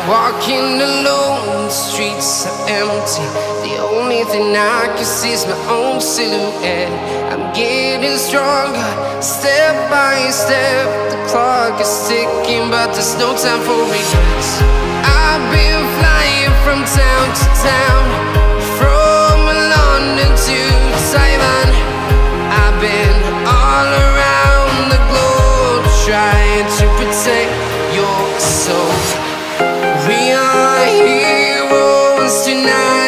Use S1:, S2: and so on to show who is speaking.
S1: Walking alone, the streets are empty. The only thing I can see is my own silhouette. I'm getting stronger, step by step. The clock is ticking, but there's no time for regrets. I've been flying from town to town, from London to Taiwan. I've been all around the globe, trying to protect your soul. We are heroes tonight.